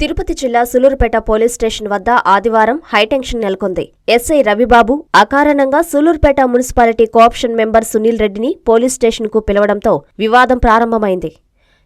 తిరుపతి జిల్లా Sullurpeta police station వద్ద ఆదివారం హైటెన్షన్ నెలకొంది. ఎస్ఐ రవిబాబు అకారణంగా Sullurpeta municipality co-option member Sunil రెడ్డిని పోలీస్ స్టేషన్కు పిలవడంతో వివాదం ప్రారంభమైంది.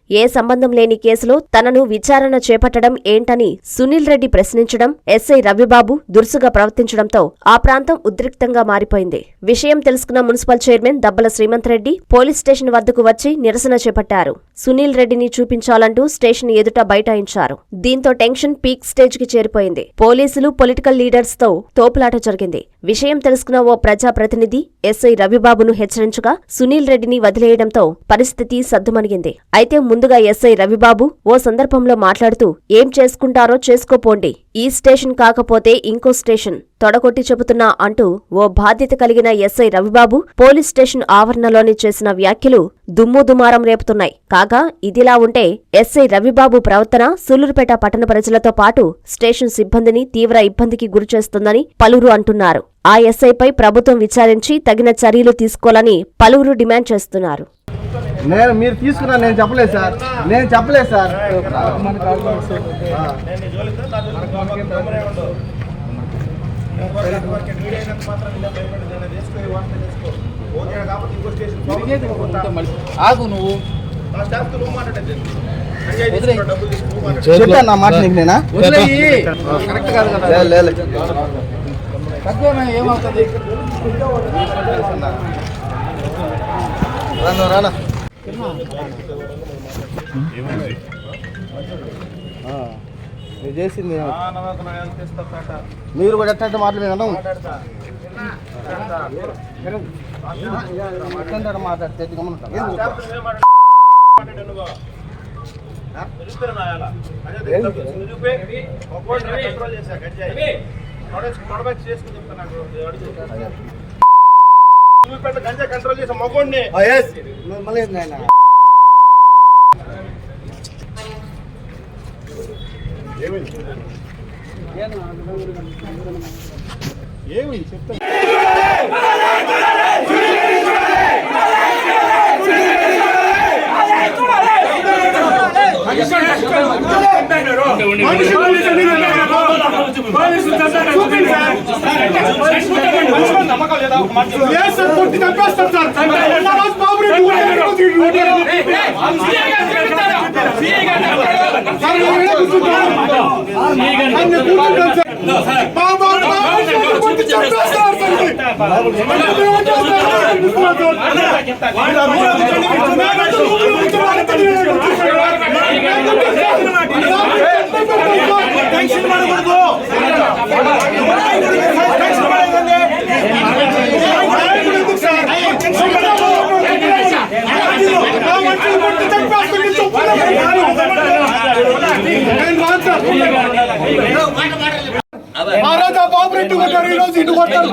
ఏ సంబంధం లేని కేసులో తనను విచారణ చేపట్టడం ఏంటని సునీల్ రెడ్డి ప్రశ్నించడం, ఎస్ఐ రవిబాబు దురుసుగా ప్రవర్తించడంతో ఆ ప్రాంతం ఉద్రిక్తంగా మారిపోయింది. విషయం తెలుసుకున్న municipal chairman Dabbala Srimanth Reddy police station వద్దకు వచ్చి నిరసన చేపట్టారు. సునీల్ రెడ్డిని చూపించాలంటూ స్టేషన్ ఎదుట బైఠాయించారు. దీంతో టెన్షన్ పీక్ స్టేజ్ కి చేరిపోయింది. పోలీసులు, పొలిటికల్ లీడర్స్ తో తోపులాట జరిగింది. విషయం తెలుసుకున్న ఓ ప్రజాప్రతినిధి ఎస్ఐ రవిబాబును హెచ్చరించగా సునీల్ రెడ్డిని వదిలేయడంతో పరిస్థితి సద్దుమణిగింది. అయితే ముందుగా ఎస్ఐ రవిబాబు ఓ సందర్భంలో మాట్లాడుతూ, ఏం చేసుకుంటారో చేసుకోపోండి, ఈ స్టేషన్ కాకపోతే ఇంకో స్టేషన్ తొడగొట్టి చెబుతున్నా అంటూ ఓ బాధ్యత కలిగిన ఎస్ఐ రవిబాబు పోలీస్ స్టేషన్ ఆవరణలోని చేసిన వ్యాఖ్యలు దుమ్ముదుమారం రేపుతున్నాయి. కాగా ఇదిలా ఉంటే ఎస్ఐ రవిబాబు ప్రవర్తన సూలూరుపేట పట్టణ ప్రజలతో పాటు స్టేషన్ సిబ్బందిని తీవ్ర ఇబ్బందికి గురిచేస్తుందని పలువురు అంటున్నారు. ఆ ఎస్ఐపై ప్రభుత్వం విచారించి తగిన చర్యలు తీసుకోవాలని పలువురు డిమాండ్ చేస్తున్నారు. మీరు తీసుకున్నా నేను చెప్పలేదు సార్, ఆగు నువ్వు చెప్పాను నా మాట నీకు. నేనా కరెక్ట్ కాదు కదా, ఏమవుతుంది రానా మీరు చేసింది మీరు కూడా ఎట్లా మాట్లాడు మాట్లాడితే గంజా కంట్రోల్ చేసే మగోడిని ఏమైంది చెప్తా బాబు రెడ్డి కొట్టారు, ఈ రోజు ఇటు కొట్టారు.